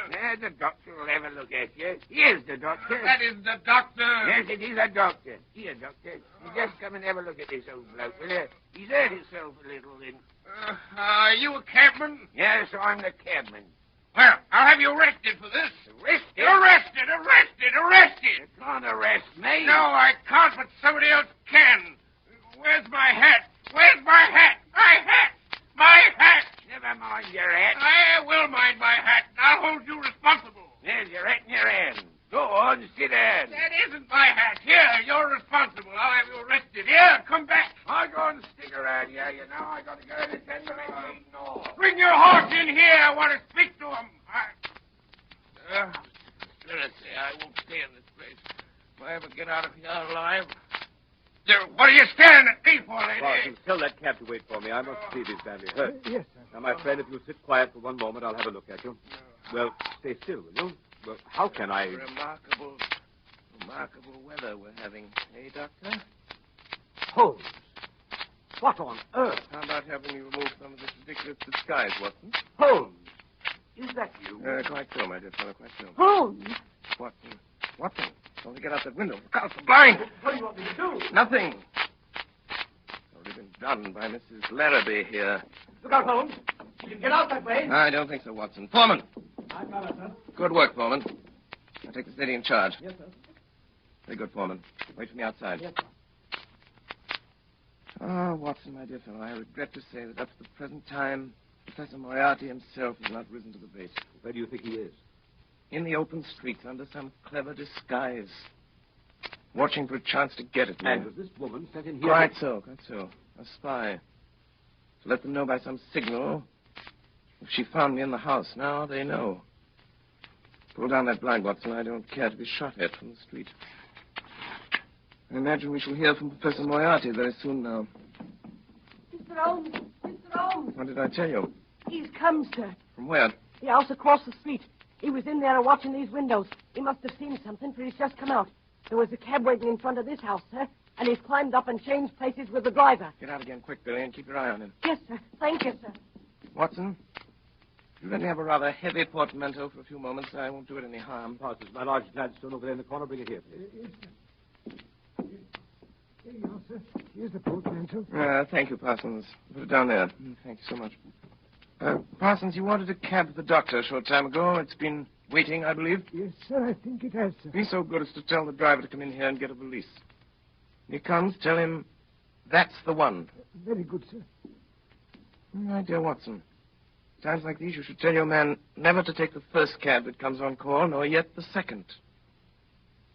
The doctor will have a look at you. Here's the doctor. That isn't the doctor. Yes, it is a doctor. Here, doctor. You just come and have a look at this old bloke, will you? He's hurt himself a little, then. Are you a cabman? Yes, I'm the cabman. Well, I'll have you arrested for this. Arrested? Arrested! You can't arrest me. No, I can't, but somebody else can. Where's my hat? My hat! Never mind your hat. I will mind my hat, and I'll hold you responsible. There's your hat in your hand. Go on, sit down. That isn't my hat. Here, you're responsible. I'll have you arrested. Here, come back. I'll go and stick around here. You know, I got to go to 10 minutes. Bring your horse in here. I want to speak to him. Seriously, I won't stay in this place. If I ever get out of here alive... What are you staring at me for, lady? Parsons, tell that cab to wait for me. I must see if he's badly hurt. Yes, sir. Now, my friend, if you'll sit quiet for one moment, I'll have a look at you. Well, stay still, will you? Well, how can I... Remarkable weather we're having, eh, Doctor? Holmes! What on earth? How about having you remove some of this ridiculous disguise, Watson? Holmes! Is that you? Quite so, my dear fellow, quite so. Holmes! Watson, don't get out that window. Look out, it's blind! What do you want me to do? Nothing. Already been done by Mrs. Larrabee here. Look out, Holmes. You can get out that way. I don't think so, Watson. Foreman! I got it, sir. Good work, Foreman. I'll take this lady in charge. Yes, sir. Very good, Foreman. Wait for me outside. Yes, sir. Oh, Watson, my dear fellow, I regret to say that up to the present time, Professor Moriarty himself has not risen to the bait. Where do you think he is? In the open streets, under some clever disguise. Watching for a chance to get at me. And was this woman sent in here? Quite so. A spy. To let them know by some signal if she found me in the house. Now they know. Pull down that blind, Watson. I don't care to be shot at from the street. I imagine we shall hear from Professor Moriarty very soon now. Mr. Holmes! Mr. Holmes! What did I tell you? He's come, sir. From where? The house across the street. He was in there watching these windows. He must have seen something, for he's just come out. There was a cab waiting in front of this house, sir, and he's climbed up and changed places with the driver. Get out again quick, Billy, and keep your eye on him. Yes, sir. Thank you, sir. Watson, you let me have a rather heavy portmanteau for a few moments. I won't do it any harm. Parsons, my large Gladstone over there in the corner. Bring it here, please. Here you are, sir. Here's the portmanteau. Thank you, Parsons. Put it down there. Thank you so much. Parsons, you wanted a cab for the doctor a short time ago. It's been waiting, I believe. Yes, sir. I think it has, sir. Be so good as to tell the driver to come in here and get a valise. When he comes, tell him that's the one. Very good, sir. My dear Watson, times like these you should tell your man never to take the first cab that comes on call, nor yet the second.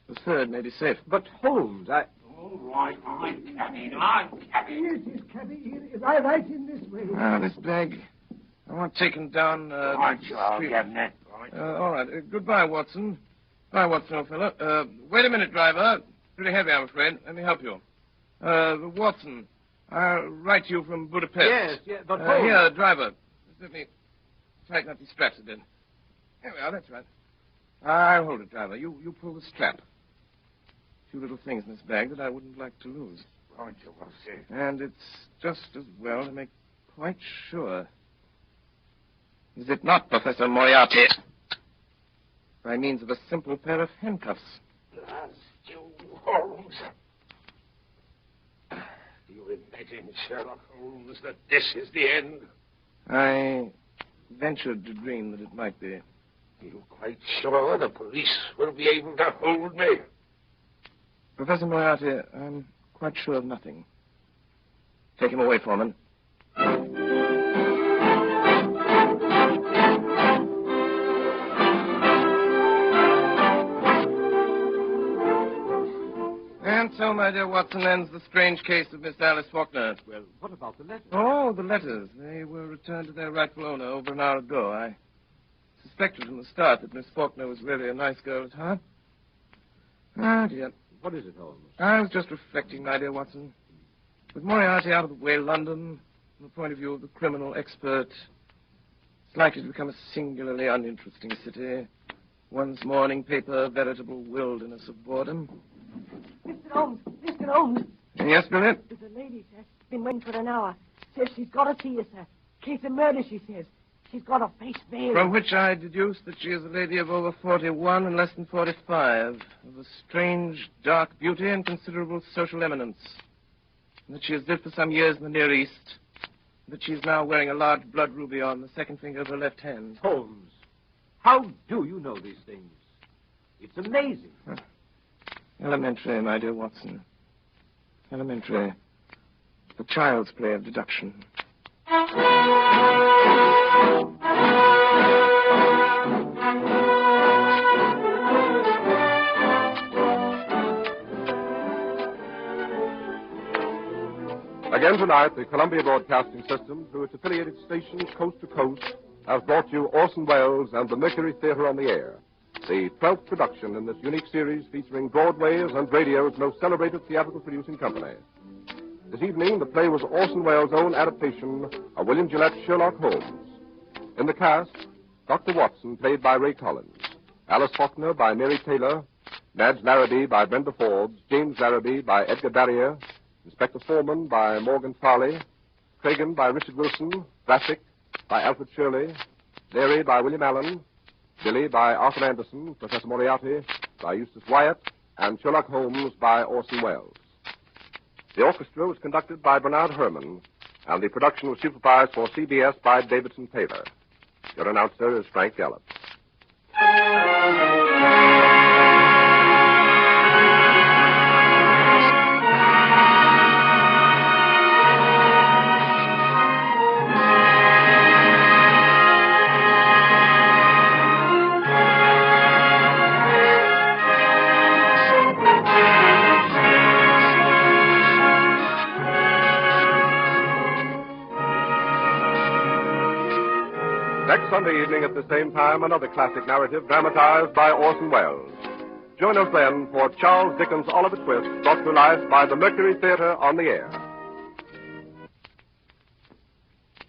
The third may be safe. But, Holmes, All right, I'm cabby. Yes, yes, cabby. Here, right in this way. This bag. I want taken down, Right, I'll street. get that. All right. Goodbye, Watson. Bye, Watson, old fellow. Wait a minute, driver. Pretty heavy, I'm afraid. Let me help you. Watson, I'll write to you from Budapest. Yes, but Holmes... Here, driver. Let me tighten up these straps a bit. Here we are, that's right. I'll hold it, driver. You pull the strap. A few little things in this bag that I wouldn't like to lose. Right, you will see. And it's just as well to make quite sure. Is it not, Professor Moriarty? By means of a simple pair of handcuffs. Blast you, Holmes. Do you imagine, Sherlock Holmes, that this is the end? I ventured to dream that it might be. Are you quite sure the police will be able to hold me? Professor Moriarty, I'm quite sure of nothing. Take him away, Foreman. And so, my dear Watson, ends the strange case of Miss Alice Faulkner. Well, what about the letter? Oh, the letters. They were returned to their rightful owner over an hour ago. I suspected from the start that Miss Faulkner was really a nice girl at heart. Ah, dear. What is it, Holmes? I was just reflecting, my dear Watson. With Moriarty out of the way, London, from the point of view of the criminal expert, it's likely to become a singularly uninteresting city. One's morning paper, a veritable wilderness of boredom. Mr. Holmes! Mr. Holmes! Yes, Billy? There's a lady, sir. Been waiting for an hour. Says she's got to see you, sir. Case of murder, she says. She's got a face veiled. From which I deduce that she is a lady of over 41 and less than 45, of a strange, dark beauty and considerable social eminence. And that she has lived for some years in the Near East. And that she is now wearing a large blood ruby on the second finger of her left hand. Holmes, how do you know these things? It's amazing. Elementary, my dear Watson. Elementary. The child's play of deduction. Again tonight, the Columbia Broadcasting System, through its affiliated stations coast to coast, has brought you Orson Welles and the Mercury Theatre on the Air, the 12th production in this unique series featuring Broadway's and radio's most celebrated theatrical producing company. This evening, the play was Orson Welles' own adaptation of William Gillette's Sherlock Holmes. In the cast, Dr. Watson, played by Ray Collins. Alice Faulkner by Mary Taylor. Madge Larrabee by Brenda Forbes. James Larrabee by Edgar Barrier. Inspector Foreman by Morgan Farley. Cragen by Richard Wilson. Brassic by Alfred Shirley. Leary by William Allen. Billy by Arthur Anderson. Professor Moriarty by Eustace Wyatt. And Sherlock Holmes by Orson Welles. The orchestra was conducted by Bernard Herrmann, and the production was supervised for CBS by Davidson Taylor. Your announcer is Frank Gallup. Next Sunday evening at the same time, another classic narrative dramatized by Orson Welles. Join us then for Charles Dickens' Oliver Twist, brought to life by the Mercury Theatre on the Air.